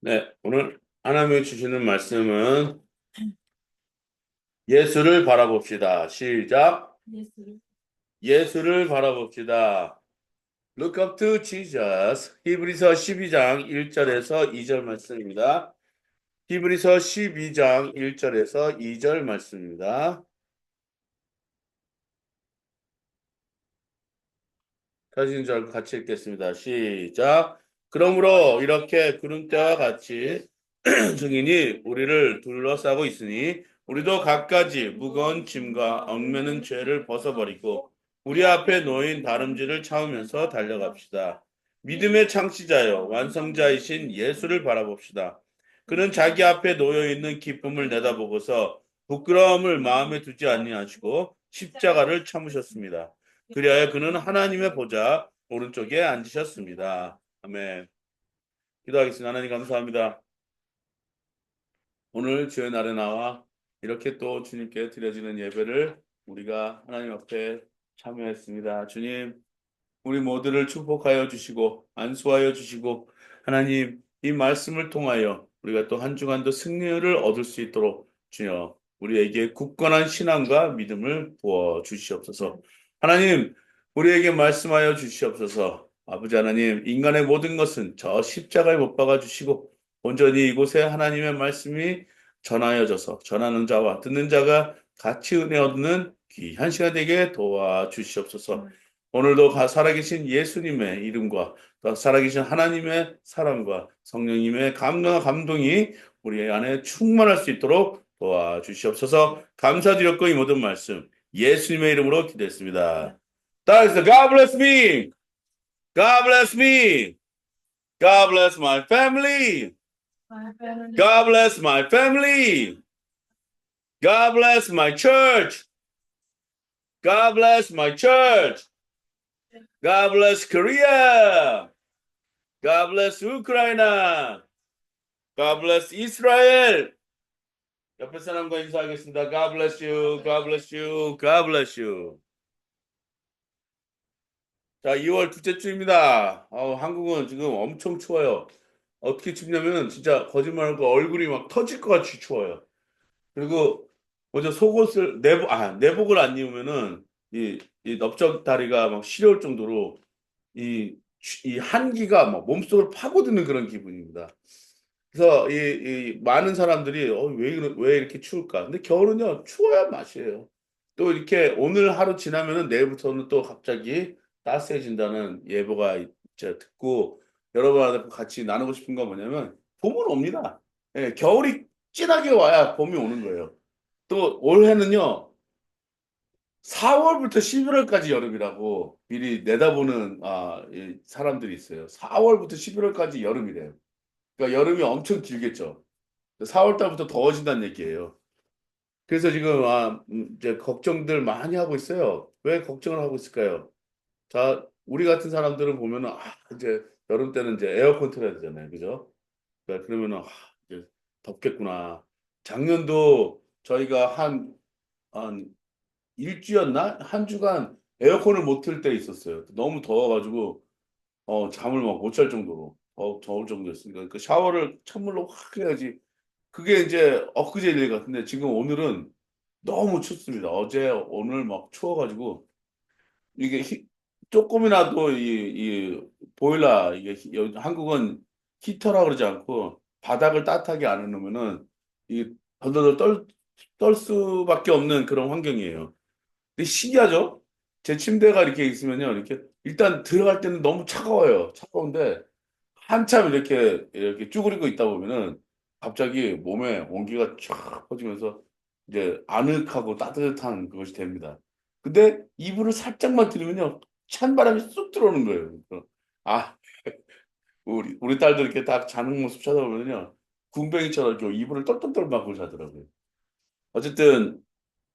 네, 오늘 하나님이 주시는 말씀은 예수를 바라봅시다. 시작. 예수를 바라봅시다. Look up to Jesus. 히브리서 12장 1절에서 2절 말씀입니다. 히브리서 12장 1절에서 2절 말씀입니다. 사진 절 같이 읽겠습니다. 시작. 그러므로 이렇게 구름대와 같이 증인이 우리를 둘러싸고 있으니 우리도 갖가지 무거운 짐과 얽매는 죄를 벗어버리고 우리 앞에 놓인 다름질을 참으면서 달려갑시다. 믿음의 창시자여 완성자이신 예수를 바라봅시다. 그는 자기 앞에 놓여 있는 기쁨을 내다보고서 부끄러움을 마음에 두지 아니하시고 십자가를 참으셨습니다. 그리하여 그는 하나님의 보좌 오른쪽에 앉으셨습니다. 아멘. 기도하겠습니다. 하나님 감사합니다. 오늘 주의 날에 나와 이렇게 또 주님께 드려지는 예배를 우리가 하나님 앞에 참여했습니다. 주님, 우리 모두를 축복하여 주시고 안수하여 주시고 하나님 이 말씀을 통하여 우리가 또 한 주간도 승리를 얻을 수 있도록 주여 우리에게 굳건한 신앙과 믿음을 부어 주시옵소서. 하나님 우리에게 말씀하여 주시옵소서. 아버지 하나님 인간의 모든 것은 저 십자가에 못 박아 주시고 온전히 이곳에 하나님의 말씀이 전하여져서 전하는 자와 듣는 자가 같이 은혜 얻는 귀한 시간 되게 도와 주시옵소서. 오늘도 살아계신 예수님의 이름과 또 살아계신 하나님의 사랑과 성령님의 감동과 감동이 우리 안에 충만할 수 있도록 도와주시옵소서. 감사드렸고 이 모든 말씀 예수님의 이름으로 기도했습니다. 따라서 God bless me. God bless me. God bless my family. God bless my family. God bless my church. God bless my church. God bless Korea. God bless Ukraine. God bless Israel. 옆에 사람과 인사하겠습니다. God bless you. God bless you. God bless you. 자, 2월 둘째 주입니다. 한국은 지금 엄청 추워요. 어떻게 춥냐면 진짜 거짓말하고 얼굴이 막 터질 것 같이 추워요. 그리고 먼저 속옷을 내복을 안 입으면은 이 넓적 다리가 막 시려울 정도로 이, 이 한기가 막 몸속으로 파고드는 그런 기분입니다. 그래서 이 많은 사람들이 왜 이렇게 추울까? 근데 겨울은요 추워야 맛이에요. 또 이렇게 오늘 하루 지나면은 내일부터는 또 갑자기 따스해진다는 예보가 이제 듣고 여러분하고 같이 나누고 싶은 건 뭐냐면 봄은 옵니다. 예, 겨울이 진하게 와야 봄이 오는 거예요. 또 올해는요 4월부터 11월까지 여름이라고 미리 내다보는 이 사람들이 있어요. 4월부터 11월까지 여름이래요. 그러니까 여름이 엄청 길겠죠. 4월 달부터 더워진다는 얘기예요. 그래서 지금 이제 걱정들 많이 하고 있어요. 왜 걱정을 하고 있을까요? 자, 우리 같은 사람들은 보면은 이제 여름 때는 이제 에어컨 틀어야 되잖아요. 그죠? 그러니까 그러면은 이제 덥겠구나. 작년도 저희가 한 일주였나? 한 주간 에어컨을 못 틀 때 있었어요. 너무 더워가지고 잠을 막 못 잘 정도로 더울 정도였으니까 그 샤워를 찬물로 확 해야지. 그게 이제 엊그제 일 같은데 지금 오늘은 너무 춥습니다. 어제 오늘 막 추워가지고 이게 조금이라도 이 보일러 이게 한국은 히터라 그러지 않고 바닥을 따뜻하게 안 해놓으면은 이 덜덜덜 떨 수밖에 없는 그런 환경이에요. 근데 신기하죠? 제 침대가 이렇게 있으면요 이렇게 일단 들어갈 때는 너무 차가워요. 차가운데 한참 이렇게 쭈그리고 있다 보면은 갑자기 몸에 온기가 쫙 퍼지면서 이제 아늑하고 따뜻한 그것이 됩니다. 근데 이불을 살짝만 들으면요 찬 바람이 쑥 들어오는 거예요. 그래서 아 우리 딸도 이렇게 딱 자는 모습 쳐다보면요 군뱅이처럼 이렇게 이불을 떨떨떨 맞고 자더라고요. 어쨌든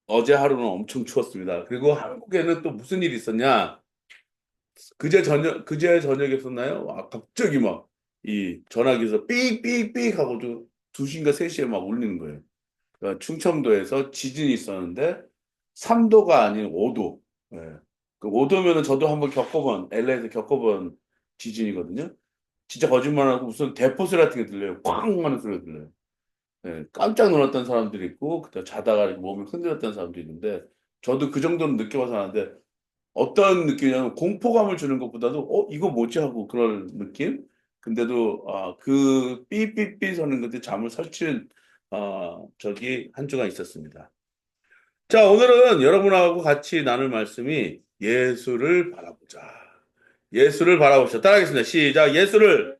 어제 하루는 엄청 추웠습니다. 그리고 한국에는 또 무슨 일이 있었냐? 그제 저녁이었었나요? 갑자기 막 이 전화기에서 삑삑삑 하고 2시인가 3시에 막 울리는 거예요. 그러니까 충청도에서 지진이 있었는데 3도가 아닌 5도. 예. 그 5도면은 저도 한번 LA에서 겪어본 지진이거든요. 진짜 거짓말하고 무슨 대포 소리 같은 게 들려요. 쾅 하는 소리가 들려요. 예, 깜짝 놀랐던 사람들이 있고 그때 자다가 이렇게 몸이 흔들렸던 사람도 있는데 저도 그 정도는 느껴봐서 아는데 어떤 느낌이냐면 공포감을 주는 것보다도 이거 뭐지 하고 그런 느낌? 근데도 그 삐삐삐 서는 것들 잠을 설치는 저기 한 주가 있었습니다. 자, 오늘은 여러분하고 같이 나눌 말씀이 예수를 바라보자. 예수를 바라봅시다. 따라하겠습니다. 시작. 예수를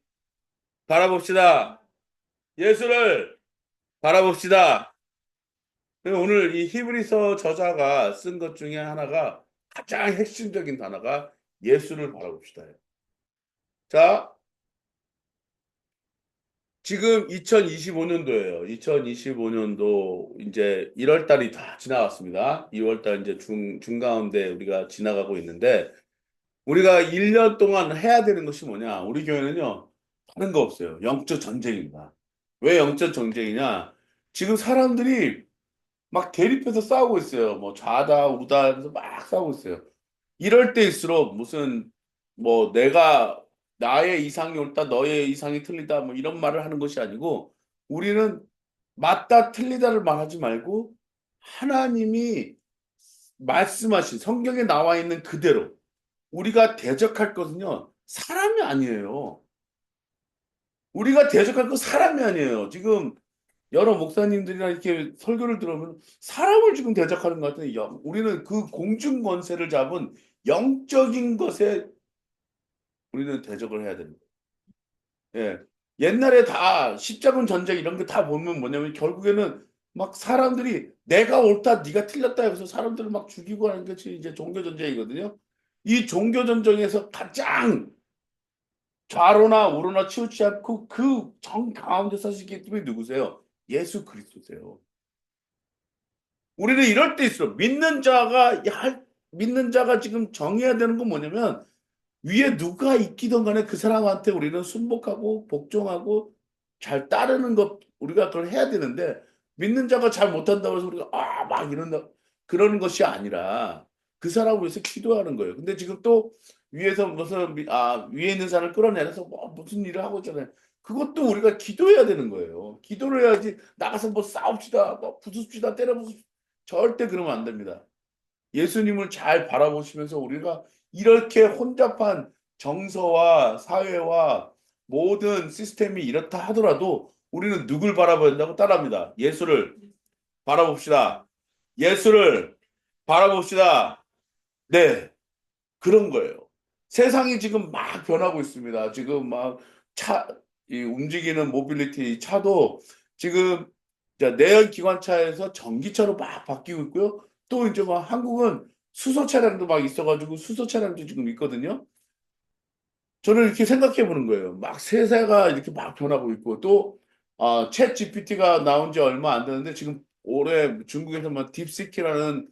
바라봅시다. 예수를 바라봅시다. 오늘 이 히브리서 저자가 쓴 것 중에 하나가 가장 핵심적인 단어가 예수를 바라봅시다예요. 자, 지금 2025년도예요. 2025년도 이제 1월 달이 다 지나갔습니다. 2월 달 이제 중가운데 우리가 지나가고 있는데 우리가 1년 동안 해야 되는 것이 뭐냐? 우리 교회는요. 다른 거 없어요. 영적 전쟁입니다. 왜 영적 전쟁이냐? 지금 사람들이 막 대립해서 싸우고 있어요. 뭐 좌다 우다 하면서 막 싸우고 있어요. 이럴 때일수록 무슨 뭐 내가 나의 이상이 옳다 너의 이상이 틀리다 뭐 이런 말을 하는 것이 아니고 우리는 맞다 틀리다를 말하지 말고 하나님이 말씀하신 성경에 나와 있는 그대로 우리가 대적할 것은요 사람이 아니에요. 우리가 대적할 건 사람이 아니에요. 지금 여러 목사님들이나 이렇게 설교를 들으면 사람을 지금 대적하는 것 같은데 우리는 그 공중 권세를 잡은 영적인 것에 우리는 대적을 해야 됩니다. 예. 옛날에 다 십자군 전쟁 이런 게 다 보면 뭐냐면 결국에는 막 사람들이 내가 옳다 네가 틀렸다 해서 사람들을 막 죽이고 하는 것이 이제 종교 전쟁이거든요. 이 종교 전쟁에서 가장 좌로나 우로나 치우치 않고 그 정 가운데 서시기 때문에 누구세요? 예수 그리스도세요. 우리는 이럴 때 있어. 믿는 자가 지금 정해야 되는 건 뭐냐면 위에 누가 있기든 간에 그 사람한테 우리는 순복하고 복종하고 잘 따르는 것 우리가 그걸 해야 되는데 믿는 자가 잘 못한다고 해서 우리가 막 이런다 그러는 것이 아니라 그 사람을 위해서 기도하는 거예요. 근데 지금 또 위에서 무슨 위에 있는 사람을 끌어내려서 뭐 무슨 일을 하고 있잖아요. 그것도 우리가 기도해야 되는 거예요. 기도를 해야지 나가서 뭐 싸웁시다, 뭐 부숩시다, 때려 부숩시다. 절대 그러면 안 됩니다. 예수님을 잘 바라보시면서 우리가 이렇게 혼잡한 정서와 사회와 모든 시스템이 이렇다 하더라도 우리는 누굴 바라봐야 된다고 따라합니다. 예수를 바라봅시다. 예수를 바라봅시다. 네, 그런 거예요. 세상이 지금 막 변하고 있습니다. 지금 막 차, 이 움직이는 모빌리티 차도 지금 내연 기관차에서 전기차로 막 바뀌고 있고요. 또 이제 막 한국은 수소 차량도 막 있어가지고 수소 차량도 지금 있거든요. 저는 이렇게 생각해 보는 거예요. 막 세상가 이렇게 막 변하고 있고 또 챗 GPT가 나온 지 얼마 안 됐는데 지금 올해 중국에서 막 딥시티라는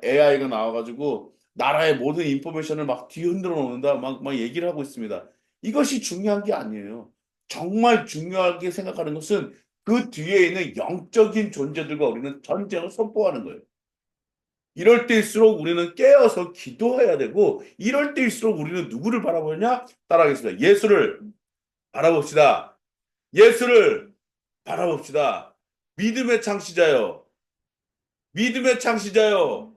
AI가 나와가지고 나라의 모든 인포메이션을 막 뒤흔들어 놓는다 막 얘기를 하고 있습니다. 이것이 중요한 게 아니에요. 정말 중요하게 생각하는 것은 그 뒤에 있는 영적인 존재들과 우리는 전쟁을 선포하는 거예요. 이럴 때일수록 우리는 깨어서 기도해야 되고 이럴 때일수록 우리는 누구를 바라보냐? 따라하겠습니다. 예수를 바라봅시다. 예수를 바라봅시다. 믿음의 창시자요. 믿음의 창시자요.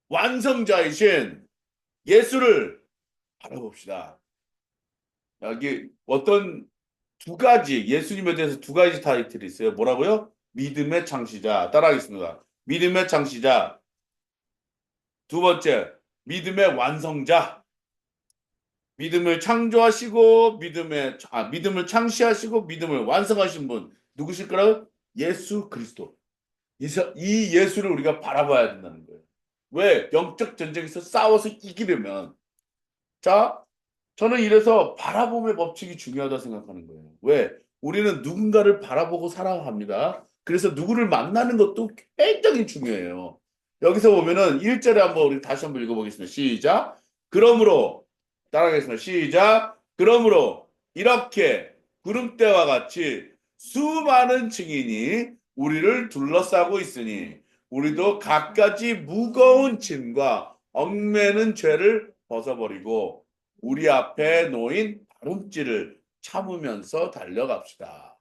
완성자이신 예수를 바라봅시다. 여기 어떤 두 가지 예수님에 대해서 두 가지 타이틀이 있어요. 뭐라고요? 믿음의 창시자. 따라하겠습니다. 믿음의 창시자. 두 번째, 믿음의 완성자. 믿음을 창조하시고 믿음을 창시하시고 믿음을 완성하신 분 누구실 거라고? 예수 그리스도. 이 예수를 우리가 바라봐야 된다는 거예요. 왜? 영적 전쟁에서 싸워서 이기려면 자, 저는 이래서 바라봄의 법칙이 중요하다 생각하는 거예요. 왜? 우리는 누군가를 바라보고 살아갑니다. 그래서 누구를 만나는 것도 굉장히 중요해요. 여기서 보면은 1절에 한번 우리 다시 한번 읽어보겠습니다. 시작. 그러므로 따라하겠습니다. 시작. 그러므로 이렇게 구름대와 같이 수많은 증인이 우리를 둘러싸고 있으니 우리도 갖가지 무거운 짐과 얽매는 죄를 벗어버리고 우리 앞에 놓인 다름질을 참으면서 달려갑시다.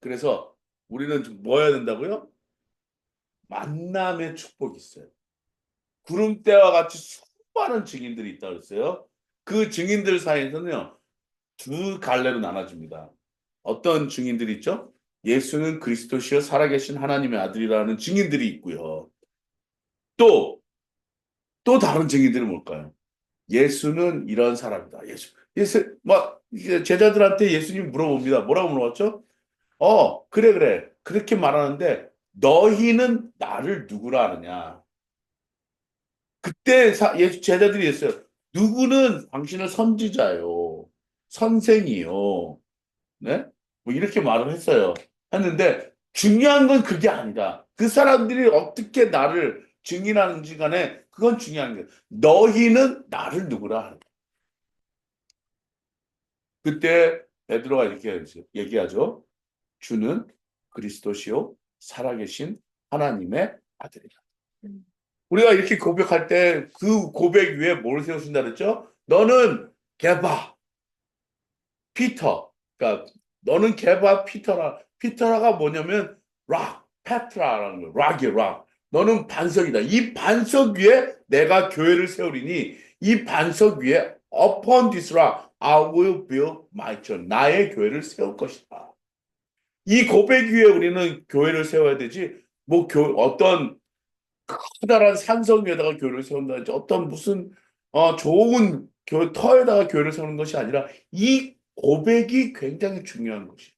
그래서 우리는 뭐 해야 된다고요? 만남의 축복이 있어요. 구름대와 같이 수많은 증인들이 있다고 그랬어요. 그 증인들 사이에서는요, 두 갈래로 나눠집니다. 어떤 증인들이 있죠? 예수는 그리스도시요 살아계신 하나님의 아들이라는 증인들이 있고요. 또, 또 다른 증인들은 뭘까요? 예수는 이런 사람이다. 막, 이제 제자들한테 예수님 물어봅니다. 뭐라고 물어봤죠? 그래, 그래. 그렇게 말하는데, 너희는 나를 누구라 하느냐? 그때 예수 제자들이 했어요. 누구는 당신을 선지자요. 선생이요. 네? 뭐 이렇게 말을 했어요. 했는데 중요한 건 그게 아니다. 그 사람들이 어떻게 나를 증인하는지 간에 그건 중요한 게 너희는 나를 누구라 하는 거야. 그때 베드로가 이렇게 얘기하죠. 주는 그리스도시요 살아계신 하나님의 아들이다. 우리가 이렇게 고백할 때 그 고백 위에 뭘 세우신다 그랬죠? 너는 개바, 피터. 그러니까 너는 개바, 피터라. 피터라가 뭐냐면 페트라라는 거예요. 락이에요, 락. 너는 반석이다. 이 반석 위에 내가 교회를 세우리니 이 반석 위에 upon this rock I will build my church. 나의 교회를 세울 것이다. 이 고백 위에 우리는 교회를 세워야 되지. 어떤 커다란 산성 위에다가 교회를 세운다든지 어떤 무슨 좋은 터에다가 교회를 세우는 것이 아니라 이 고백이 굉장히 중요한 것이.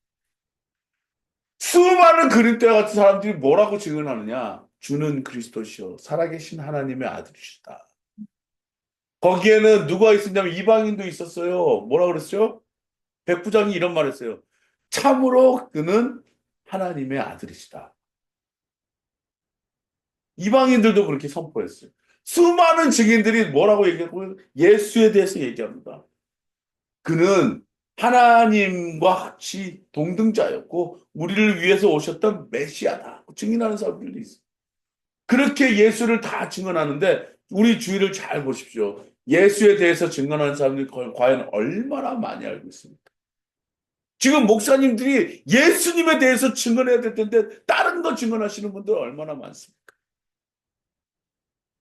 수많은 그림자 같은 사람들이 뭐라고 증언하느냐? 주는 그리스도시요 살아계신 하나님의 아들이시다. 거기에는 누가 있었냐면 이방인도 있었어요. 뭐라 그랬어요? 백부장이 이런 말 했어요. 참으로 그는 하나님의 아들이시다. 이방인들도 그렇게 선포했어요. 수많은 증인들이 뭐라고 얘기하고 예수에 대해서 얘기합니다. 그는 하나님과 같이 동등자였고 우리를 위해서 오셨던 메시아다. 증인하는 사람들도 있어요. 그렇게 예수를 다 증언하는데 우리 주위를 잘 보십시오. 예수에 대해서 증언하는 사람들이 과연 얼마나 많이 알고 있습니까? 지금 목사님들이 예수님에 대해서 증언해야 될 텐데 다른 거 증언하시는 분들 얼마나 많습니까?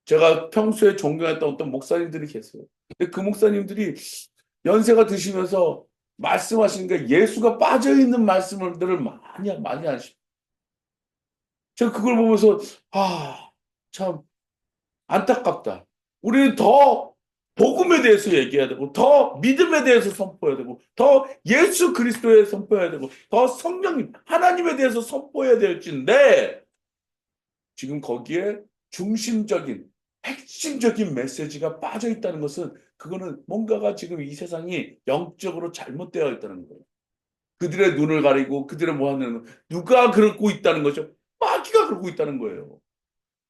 제가 평소에 존경했던 어떤 목사님들이 계세요. 근데 그 목사님들이 연세가 드시면서 말씀하시는 게 예수가 빠져있는 말씀들을 많이 하시고 제가 그걸 보면서 참 안타깝다. 우리는 더 복음에 대해서 얘기해야 되고 더 믿음에 대해서 선포해야 되고 더 예수 그리스도에 선포해야 되고 더 성령님 하나님에 대해서 선포해야 될진데 지금 거기에 중심적인 핵심적인 메시지가 빠져 있다는 것은 그거는 뭔가가 지금 이 세상이 영적으로 잘못되어 있다는 거예요. 그들의 눈을 가리고 그들의 뭐 하는 누가 그러고 있다는 거죠? 마귀가 그러고 있다는 거예요.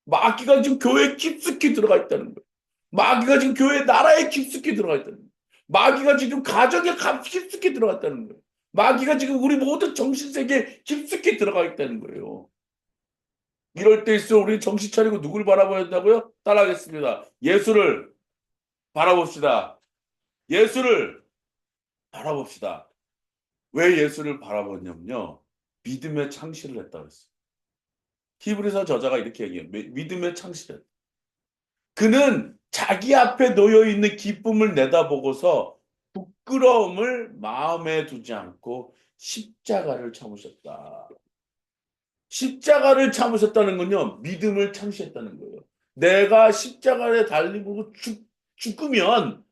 마귀가 지금 교회에 깊숙이 들어가 있다는 거예요. 마귀가 지금 교회 나라에 깊숙이 들어가 있다는 거예요. 마귀가 지금 가정에 깊숙이 들어가 있다는 거예요. 마귀가 지금 우리 모든 정신세계에 깊숙이 들어가 있다는 거예요. 이럴 때일수록 우리 정신 차리고 누굴 바라봐야 한다고요? 따라하겠습니다. 예수를 바라봅시다. 예수를 바라봅시다. 왜 예수를 바라보냐면요. 믿음의 창시를 했다고 했어요. 히브리서 저자가 이렇게 얘기해요. 믿음의 창시를. 그는 자기 앞에 놓여 있는 기쁨을 내다보고서 부끄러움을 마음에 두지 않고 십자가를 참으셨다. 십자가를 참으셨다는 건요. 믿음을 창시했다는 거예요. 내가 십자가에 달리고 죽으면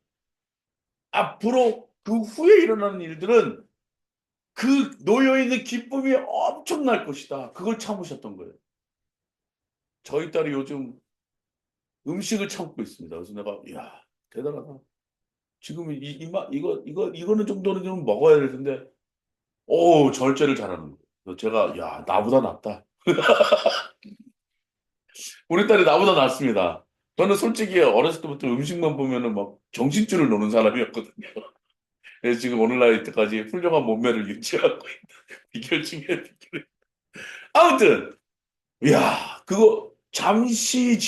앞으로 그 후에 일어나는 일들은 그 놓여있는 기쁨이 엄청날 것이다. 그걸 참으셨던 거예요. 저희 딸이 요즘 음식을 참고 있습니다. 그래서 내가, 이야, 대단하다. 지금 이거는 정도는 좀 먹어야 될 텐데, 오, 절제를 잘하는 거예요. 그래서 제가, 야, 나보다 낫다. 우리 딸이 나보다 낫습니다. 저는 솔직히 어렸을 때부터 음식만 보면은 막 정신줄을 놓는 사람이었거든요. 그래서 지금 오늘날 이때까지 훌륭한 몸매를 유지하고 있는 비결 중에 비결. 아무튼, 이야, 그거 잠시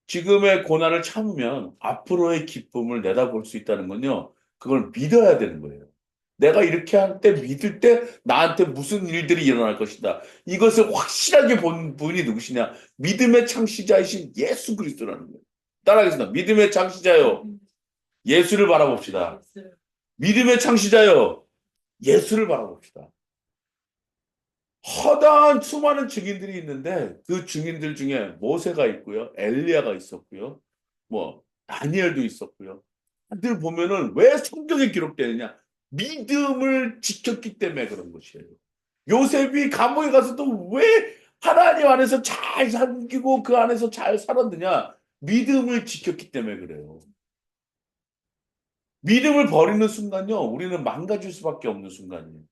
지금의 고난을 참으면 앞으로의 기쁨을 내다볼 수 있다는 건요. 그걸 믿어야 되는 거예요. 내가 이렇게 할 때 믿을 때 나한테 무슨 일들이 일어날 것이다. 이것을 확실하게 본 분이 누구시냐? 믿음의 창시자이신 예수 그리스도라는 거예요. 따라하겠습니다. 믿음의 창시자요. 예수를 바라봅시다. 믿음의 창시자요. 예수를 바라봅시다. 허다한 수많은 증인들이 있는데 그 증인들 중에 모세가 있고요. 엘리야가 있었고요. 뭐 다니엘도 있었고요. 들 보면은 왜 성경에 기록되느냐? 믿음을 지켰기 때문에 그런 것이에요. 요셉이 감옥에 가서도 왜 하나님 안에서 잘 섬기고 그 안에서 잘 살았느냐? 믿음을 지켰기 때문에 그래요. 믿음을 버리는 순간요, 우리는 망가질 수밖에 없는 순간이에요.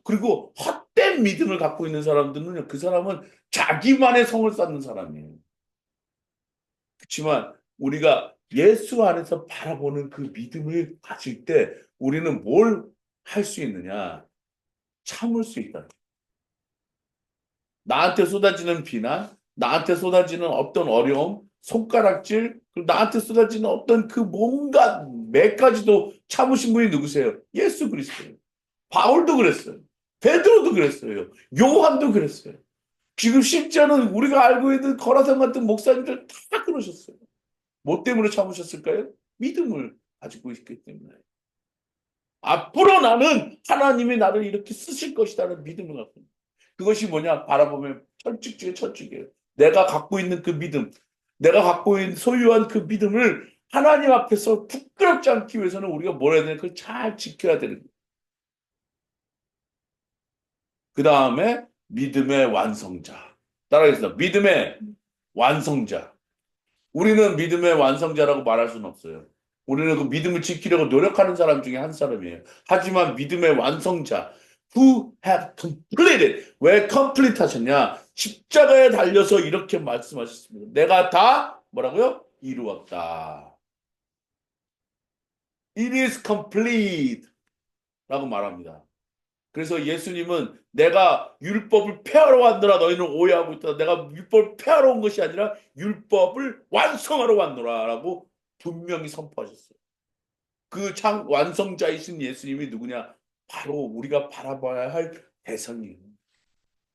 그리고 헛된 믿음을 갖고 있는 사람들은요, 그 사람은 자기만의 성을 쌓는 사람이에요. 그렇지만 우리가 예수 안에서 바라보는 그 믿음을 가질 때 우리는 뭘 할 수 있느냐? 참을 수 있다. 나한테 쏟아지는 비난, 나한테 쏟아지는 어떤 어려움, 손가락질, 그리고 나한테 쏟아지는 어떤 그 뭔가 매까지도 참으신 분이 누구세요? 예수 그리스도예요. 바울도 그랬어요. 베드로도 그랬어요. 요한도 그랬어요. 지금 실제는 우리가 알고 있는 거라상 같은 목사님들 다 그러셨어요. 뭐 때문에 참으셨을까요? 믿음을 가지고 있기 때문에. 앞으로 나는 하나님이 나를 이렇게 쓰실 것이라는 믿음을 갖고 있는. 그것이 뭐냐? 바라보면 철칙 중에 철칙이에요. 내가 갖고 있는 그 믿음, 내가 갖고 있는 소유한 그 믿음을 하나님 앞에서 부끄럽지 않기 위해서는 우리가 뭘 해야 되냐? 그걸 잘 지켜야 되는 거예요. 그 다음에 믿음의 완성자. 따라하겠습니다. 믿음의 완성자. 우리는 믿음의 완성자라고 말할 수는 없어요. 우리는 그 믿음을 지키려고 노력하는 사람 중에 한 사람이에요. 하지만 믿음의 완성자, who have completed. 왜 complete 하셨냐? 십자가에 달려서 이렇게 말씀하셨습니다. 내가 다 뭐라고요? 이루었다. It is complete 라고 말합니다. 그래서 예수님은 내가 율법을 폐하러 왔노라 너희는 오해하고 있다. 내가 율법을 폐하러 온 것이 아니라 율법을 완성하러 왔노라라고 분명히 선포하셨어요. 그 완성자이신 예수님이 누구냐? 바로 우리가 바라봐야 할 대상이에요.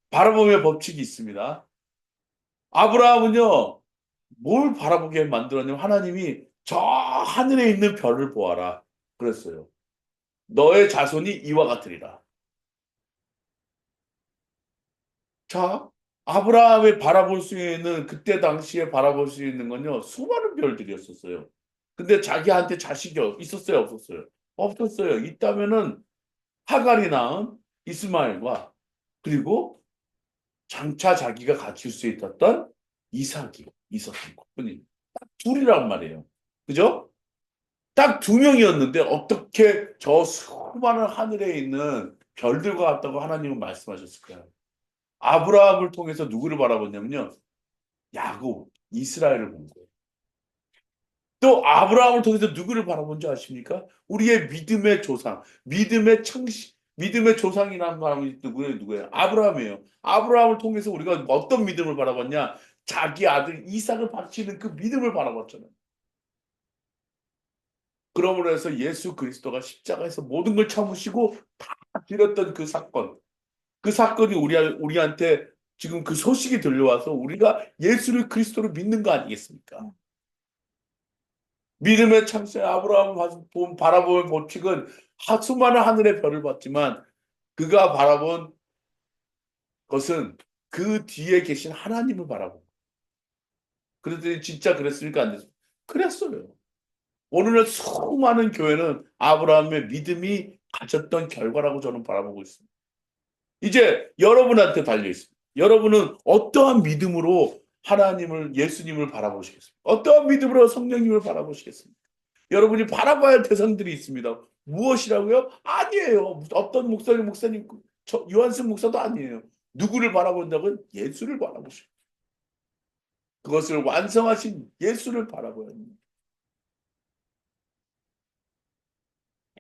바라봄의 법칙이 있습니다. 아브라함은요, 뭘 바라보게 만들었냐면 하나님이 저 하늘에 있는 별을 보아라. 그랬어요. 너의 자손이 이와 같으리라. 자, 아브라함이 바라볼 수 있는, 그때 당시에 바라볼 수 있는 건요, 수많은 별들이었었어요. 근데 자기한테 자식이 있었어요, 없었어요? 없었어요. 있다면은 하갈이 낳은 이스마엘과 그리고 장차 자기가 갖출 수 있었던 이삭이 있었던 것뿐이 딱 둘이란 말이에요. 그죠? 딱 두 명이었는데 어떻게 저 수많은 하늘에 있는 별들과 같다고 하나님은 말씀하셨을까요? 아브라함을 통해서 누구를 바라봤냐면요. 야곱, 이스라엘을 본 거예요. 또 아브라함을 통해서 누구를 바라본 줄 아십니까? 우리의 믿음의 조상, 믿음의 조상이라는 사람이 누구예요? 아브라함이에요. 아브라함을 통해서 우리가 어떤 믿음을 바라봤냐? 자기 아들 이삭을 바치는 그 믿음을 바라봤잖아요. 그러므로 해서 예수 그리스도가 십자가에서 모든 걸 참으시고 다 드렸던 그 사건, 그 사건이 우리한테 지금 그 소식이 들려와서 우리가 예수를 그리스도로 믿는 거 아니겠습니까? 믿음의 창세 아브라함을 바라보는 법칙은 수많은 하늘의 별을 봤지만 그가 바라본 것은 그 뒤에 계신 하나님을 바라본. 그랬더니 진짜 그랬습니까? 안 됐습니까? 그랬어요. 오늘날 수많은 교회는 아브라함의 믿음이 가졌던 결과라고 저는 바라보고 있습니다. 이제 여러분한테 달려 있습니다. 여러분은 어떠한 믿음으로 하나님을, 예수님을 바라보시겠습니까? 어떠한 믿음으로 성령님을 바라보시겠습니까? 여러분이 바라봐야 할 대상들이 있습니다. 무엇이라고요? 아니에요. 어떤 목사님, 요한승 목사도 아니에요. 누구를 바라본다고요? 예수를 바라보시고 그것을 완성하신 예수를 바라봐야 합니다.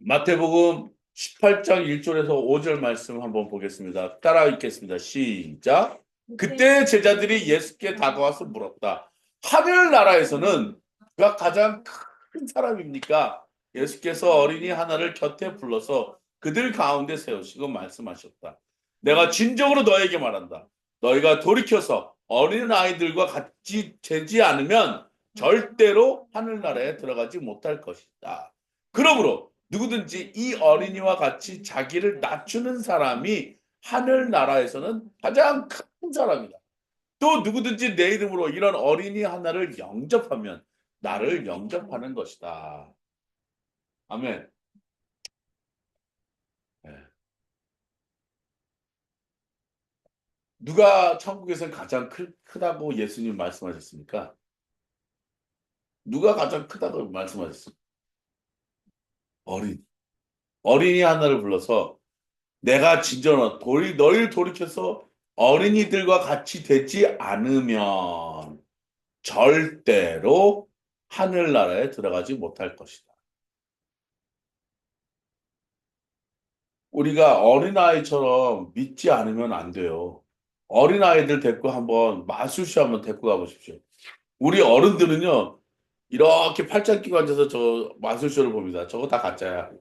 마태복음 18장 1절에서 5절 말씀 한번 보겠습니다. 따라 읽겠습니다. 시작. 그때 제자들이 예수께 다가와서 물었다. 하늘나라에서는 그가 가장 큰 사람입니까? 예수께서 어린이 하나를 곁에 불러서 그들 가운데 세우시고 말씀하셨다. 내가 진정으로 너에게 말한다. 너희가 돌이켜서 어린 아이들과 같이 되지 않으면 절대로 하늘나라에 들어가지 못할 것이다. 그러므로 누구든지 이 어린이와 같이 자기를 낮추는 사람이 하늘나라에서는 가장 큰 사람이다. 또 누구든지 내 이름으로 이런 어린이 하나를 영접하면 나를 영접하는 것이다. 아멘. 예. 누가 천국에서 가장 크다고 예수님 말씀하셨습니까? 누가 가장 크다고 말씀하셨습니까? 어린. 어린이 하나를 불러서 내가 진정한 너희를 돌이켜서 어린이들과 같이 되지 않으면 절대로 하늘나라에 들어가지 못할 것이다. 우리가 어린아이처럼 믿지 않으면 안 돼요. 어린아이들 데리고 한번 마술쇼 한번 데리고 가보십시오. 우리 어른들은요, 이렇게 팔짱 끼고 앉아서 저 마술쇼를 봅니다. 저거 다 가짜야.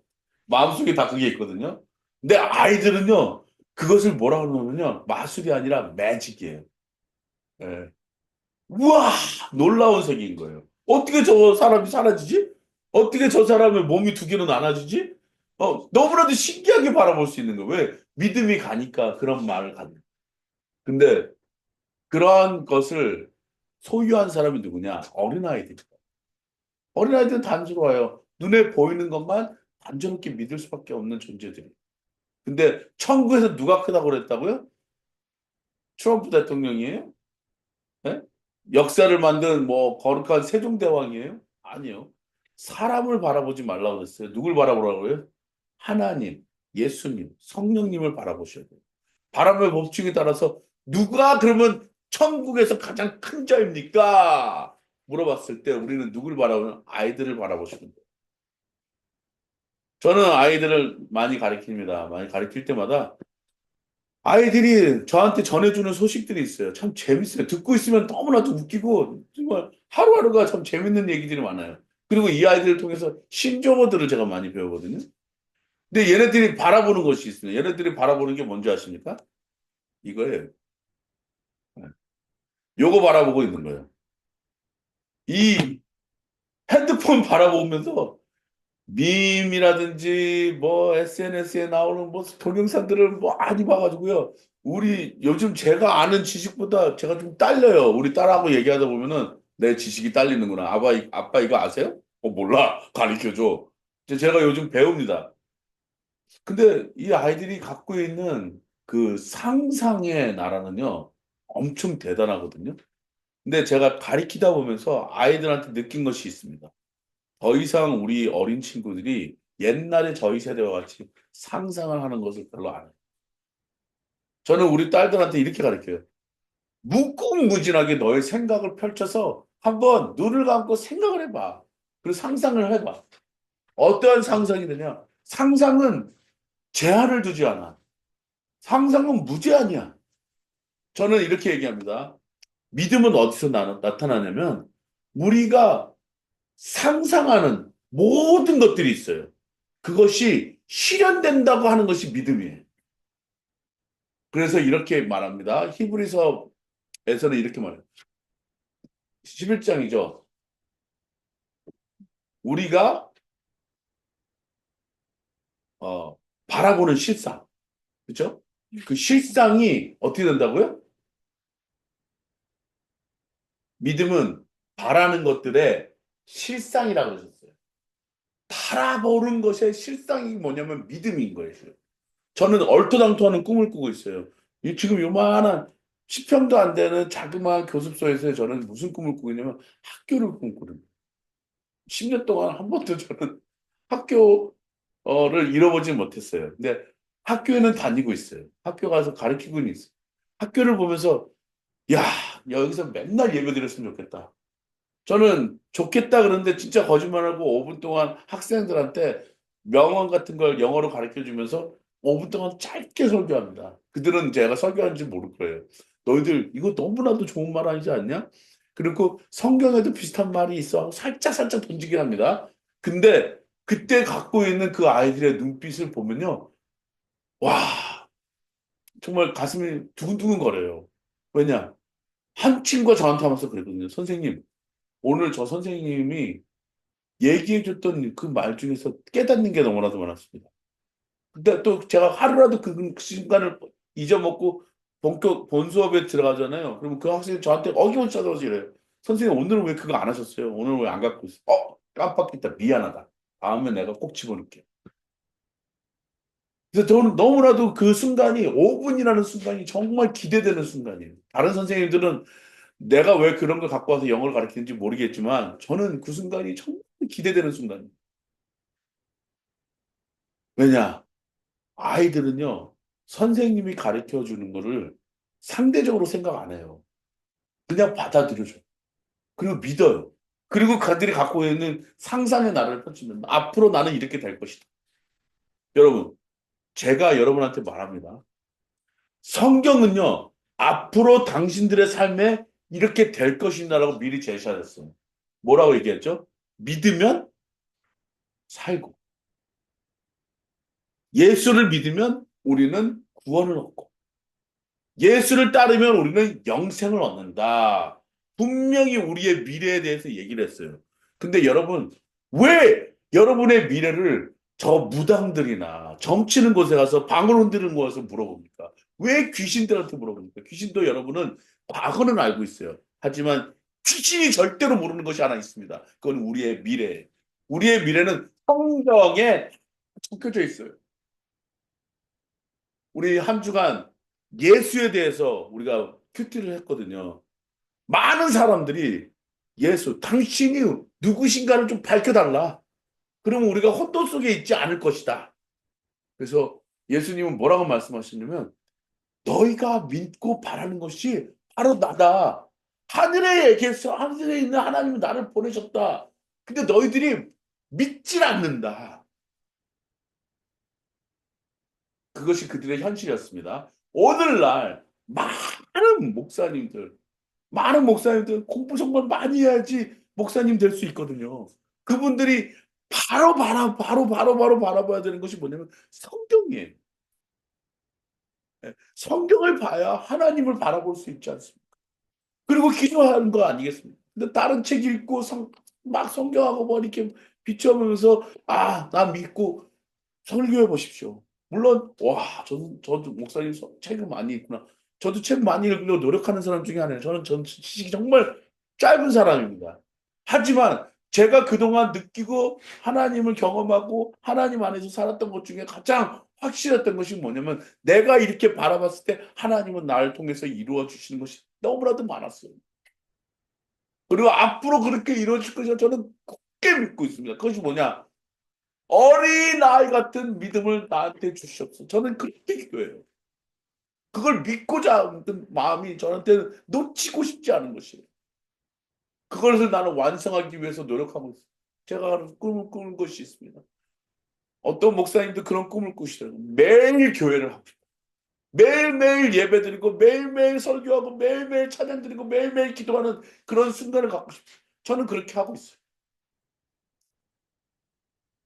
마음속에 다 그게 있거든요. 근데 아이들은요, 그것을 뭐라 그러냐면요, 마술이 아니라 매직이에요. 예. 우와! 놀라운 세계인 거예요. 어떻게 저 사람이 사라지지? 어떻게 저 사람의 몸이 두 개로 나눠지지? 너무나도 신기하게 바라볼 수 있는 거예요. 왜? 믿음이 가니까 그런 말을 하는. 근데 그러한 것을 소유한 사람이 누구냐? 어린아이들이다. 어린아이들은 단순해요. 눈에 보이는 것만 단조롭게 믿을 수밖에 없는 존재들이. 근데 천국에서 누가 크다고 그랬다고요? 트럼프 대통령이에요? 예? 역사를 만든 뭐 거룩한 세종대왕이에요? 아니요. 사람을 바라보지 말라고 그랬어요. 누굴 바라보라고요? 하나님, 예수님, 성령님을 바라보셔야 돼요. 바람의 법칙에 따라서 누가 그러면 천국에서 가장 큰 자입니까? 물어봤을 때 우리는 누굴 바라보면 아이들을 바라보시는 거예요. 저는 아이들을 많이 가르칩니다. 많이 가르칠 때마다 아이들이 저한테 전해주는 소식들이 있어요. 참 재밌어요. 듣고 있으면 너무나도 웃기고 정말 하루하루가 참 재밌는 얘기들이 많아요. 그리고 이 아이들을 통해서 신조어들을 제가 많이 배우거든요. 근데 얘네들이 바라보는 것이 있어요. 얘네들이 바라보는 게 뭔지 아십니까? 이거예요. 요거 바라보고 있는 거예요. 이 핸드폰 바라보면서 밈이라든지 뭐 SNS에 나오는 뭐 동영상들을 뭐 많이 봐가지고요. 우리 요즘 제가 아는 지식보다 제가 좀 딸려요. 우리 딸하고 얘기하다 보면은 내 지식이 딸리는구나. 아빠 이거 아세요? 몰라. 가르쳐줘. 제가 요즘 배웁니다. 근데 이 아이들이 갖고 있는 그 상상의 나라는요, 엄청 대단하거든요. 근데 제가 가리키다 보면서 아이들한테 느낀 것이 있습니다. 더 이상 우리 어린 친구들이 옛날에 저희 세대와 같이 상상을 하는 것을 별로 안 해요. 저는 우리 딸들한테 이렇게 가르쳐요. 무궁무진하게 너의 생각을 펼쳐서 한번 눈을 감고 생각을 해봐. 그리고 상상을 해봐. 어떠한 상상이 되냐? 상상은 제한을 두지 않아. 상상은 무제한이야. 저는 이렇게 얘기합니다. 믿음은 어디서 나타나냐면 우리가 상상하는 모든 것들이 있어요. 그것이 실현된다고 하는 것이 믿음이에요. 그래서 이렇게 말합니다. 히브리서에서는 이렇게 말해요. 11장이죠. 우리가 바라보는 실상. 그렇죠? 그 실상이 어떻게 된다고요? 믿음은 바라는 것들의 실상이라고 그러셨어요. 바라보는 것의 실상이 뭐냐면 믿음인 거예요. 저는 얼토당토하는 꿈을 꾸고 있어요. 지금 요만한 10평도 안 되는 자그마한 교습소에서 저는 무슨 꿈을 꾸고 있냐면 학교를 꿈꾸는. 10년 동안 한 번도 저는 학교를 잃어보지 못했어요. 근데 학교에는 다니고 있어요. 학교 가서 가르치고는 있어요. 학교를 보면서 야, 여기서 맨날 예배 드렸으면 좋겠다. 저는 좋겠다 그러는데 진짜 거짓말하고 5분 동안 학생들한테 명언 같은 걸 영어로 가르쳐 주면서 5분 동안 짧게 설교합니다. 그들은 제가 설교하는지 모를 거예요. 너희들 이거 너무나도 좋은 말 아니지 않냐? 그리고 성경에도 비슷한 말이 있어. 살짝 살짝 던지긴 합니다. 근데 그때 갖고 있는 그 아이들의 눈빛을 보면요. 와, 정말 가슴이 두근두근 거려요. 왜냐? 한 친구가 저한테 하면서 그랬거든요. 선생님, 오늘 저 선생님이 얘기해줬던 그 말 중에서 깨닫는 게 너무나도 많았습니다. 근데 또 제가 하루라도 그 순간을 잊어먹고 본 수업에 들어가잖아요. 그러면 그 학생이 저한테 어김없이 찾아와서 이래요. 선생님, 오늘은 왜 그거 안 하셨어요? 오늘 왜 안 갖고 있어요? 깜빡했다. 미안하다. 다음에 내가 꼭 집어넣을게. 그래서 저는 너무나도 그 순간이 5분이라는 순간이 정말 기대되는 순간이에요. 다른 선생님들은 내가 왜 그런 걸 갖고 와서 영어를 가르치는지 모르겠지만 저는 그 순간이 정말 기대되는 순간이에요. 왜냐? 아이들은요, 선생님이 가르쳐 주는 거를 상대적으로 생각 안 해요. 그냥 받아들여줘. 그리고 믿어요. 그리고 그들이 갖고 있는 상상의 나라를 펼치면 앞으로 나는 이렇게 될 것이다. 여러분, 제가 여러분한테 말합니다. 성경은요, 앞으로 당신들의 삶에 이렇게 될 것이다라고 미리 제시하셨어요. 뭐라고 얘기했죠? 믿으면 살고, 예수를 믿으면 우리는 구원을 얻고, 예수를 따르면 우리는 영생을 얻는다. 분명히 우리의 미래에 대해서 얘기를 했어요. 근데 여러분, 왜 여러분의 미래를 저 무당들이나 점치는 곳에 가서 방울 흔드는 곳에서 물어봅니까? 왜 귀신들한테 물어봅니까? 귀신도 여러분은 과거는 알고 있어요. 하지만 귀신이 절대로 모르는 것이 하나 있습니다. 그건 우리의 미래. 우리의 미래는 성경에 적혀져 있어요. 우리 한 주간 예수에 대해서 우리가 큐티를 했거든요. 많은 사람들이 예수, 당신이 누구신가를 좀 밝혀달라. 그러면 우리가 혼돈 속에 있지 않을 것이다. 그래서 예수님은 뭐라고 말씀하시냐면 너희가 믿고 바라는 것이 바로 나다. 하늘에 있는 하나님은 나를 보내셨다. 근데 너희들이 믿질 않는다. 그것이 그들의 현실이었습니다. 오늘날 많은 목사님들 공부 정말 많이 해야지 목사님 될 수 있거든요. 그분들이 바로 바라봐야 되는 것이 뭐냐면 성경이에요. 예, 성경을 봐야 하나님을 바라볼 수 있지 않습니까? 그리고 기도하는 거 아니겠습니까? 근데 다른 책 읽고 막 성경하고 뭐 이렇게 비춰보면서 나 믿고 설교해 보십시오. 물론 저도 목사님 책을 많이 읽구나. 저도 책 많이 읽으려고 노력하는 사람 중에 하나예요. 전 지식이 정말 짧은 사람입니다. 하지만 제가 그동안 느끼고 하나님을 경험하고 하나님 안에서 살았던 것 중에 가장 확실했던 것이 뭐냐면 내가 이렇게 바라봤을 때 하나님은 나를 통해서 이루어 주시는 것이 너무나도 많았어요. 그리고 앞으로 그렇게 이루어질 것이라 저는 굳게 믿고 있습니다. 그것이 뭐냐? 어린아이 같은 믿음을 나한테 주시옵소서. 저는 그렇게 기도해요. 그걸 믿고자 하는 마음이 저한테는 놓치고 싶지 않은 것이에요. 그것을 나는 완성하기 위해서 노력하고 있어요. 제가 꿈을 꾸는 것이 있습니다. 어떤 목사님도 그런 꿈을 꾸시더라고요. 매일 교회를 하고 싶어요. 매일매일 예배드리고 매일매일 설교하고 매일매일 찬양드리고 매일매일 기도하는 그런 순간을 갖고 싶어요. 저는 그렇게 하고 있어요.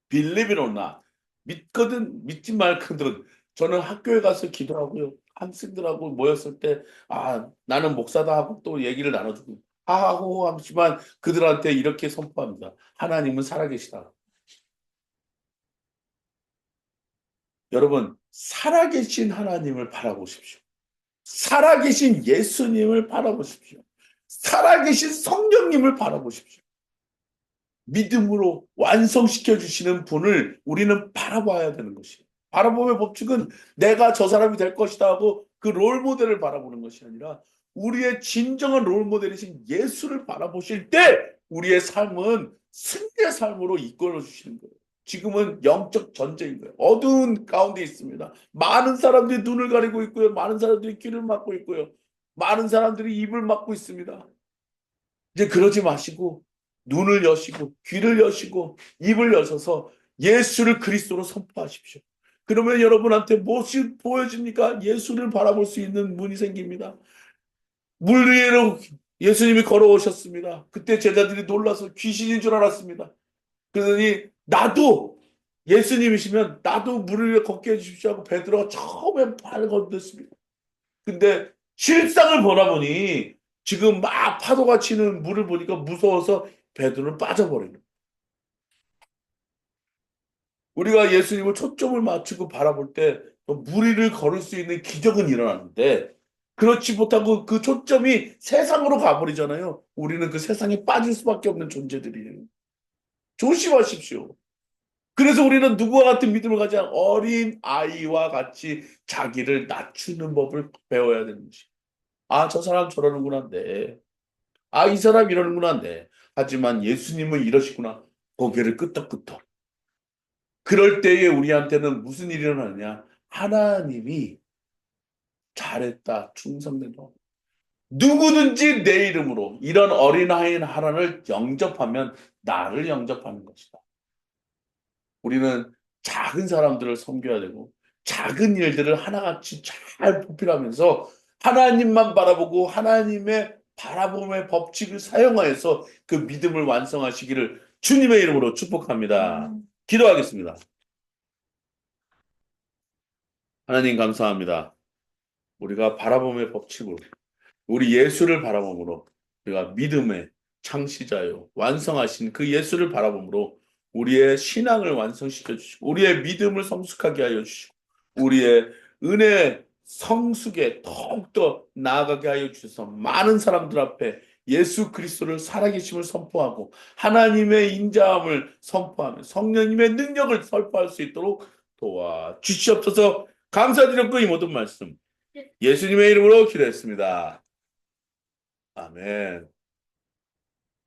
Believe it or not. 믿거든 믿지 말거든 저는 학교에 가서 기도하고요. 학생들하고 모였을 때 나는 목사다 하고 또 얘기를 나눠주고 하하호호 하지만 그들한테 이렇게 선포합니다. 하나님은 살아계시다. 여러분 살아계신 하나님을 바라보십시오. 살아계신 예수님을 바라보십시오. 살아계신 성령님을 바라보십시오. 믿음으로 완성시켜 주시는 분을 우리는 바라봐야 되는 것이에요. 바라봄의 법칙은 내가 저 사람이 될 것이다 하고 그 롤모델을 바라보는 것이 아니라 우리의 진정한 롤모델이신 예수를 바라보실 때 우리의 삶은 승리의 삶으로 이끌어 주시는 거예요. 지금은 영적 전쟁인 거예요. 어두운 가운데 있습니다. 많은 사람들이 눈을 가리고 있고요. 많은 사람들이 귀를 막고 있고요. 많은 사람들이 입을 막고 있습니다. 이제 그러지 마시고 눈을 여시고 귀를 여시고 입을 여셔서 예수를 그리스도로 선포하십시오. 그러면 여러분한테 무엇이 보여집니까? 예수를 바라볼 수 있는 문이 생깁니다. 물 위로 예수님이 걸어오셨습니다. 그때 제자들이 놀라서 귀신인 줄 알았습니다. 그러더니 나도 예수님이시면 나도 물을 걷게 해주십시오 하고 베드로가 처음에 발을 건넸습니다. 근데 실상을 보나 보니 지금 막 파도가 치는 물을 보니까 무서워서 베드로는 빠져버리는. 우리가 예수님을 초점을 맞추고 바라볼 때 물 위를 걸을 수 있는 기적은 일어나는데 그렇지 못하고 그 초점이 세상으로 가버리잖아요. 우리는 그 세상에 빠질 수밖에 없는 존재들이에요. 조심하십시오. 그래서 우리는 누구와 같은 믿음을 가진 어린 아이와 같이 자기를 낮추는 법을 배워야 되는 것이. 아, 저 사람 저러는구나. 네. 아, 이 사람 이러는구나. 네. 하지만 예수님은 이러시구나. 고개를 끄덕끄덕. 그럴 때에 우리한테는 무슨 일이 일어나느냐? 하나님이 잘했다. 충성된다. 누구든지 내 이름으로 이런 어린아이 하나를 영접하면 나를 영접하는 것이다. 우리는 작은 사람들을 섬겨야 되고 작은 일들을 하나같이 잘 포필하면서 하나님만 바라보고 하나님의 바라봄의 법칙을 사용하여서 그 믿음을 완성하시기를 주님의 이름으로 축복합니다. 기도하겠습니다. 하나님 감사합니다. 우리가 바라봄의 법칙으로 우리 예수를 바라봄으로 우리가 믿음의 창시자요 완성하신 그 예수를 바라봄으로 우리의 신앙을 완성시켜 주시고 우리의 믿음을 성숙하게 하여 주시고 우리의 은혜 성숙에 더욱더 나아가게 하여 주셔서 많은 사람들 앞에 예수 그리스도를 살아계심을 선포하고 하나님의 인자함을 선포하며 성령님의 능력을 선포할 수 있도록 도와 주시옵소서. 감사드렸고 이 모든 말씀 예수님의 이름으로 기도했습니다. 아멘.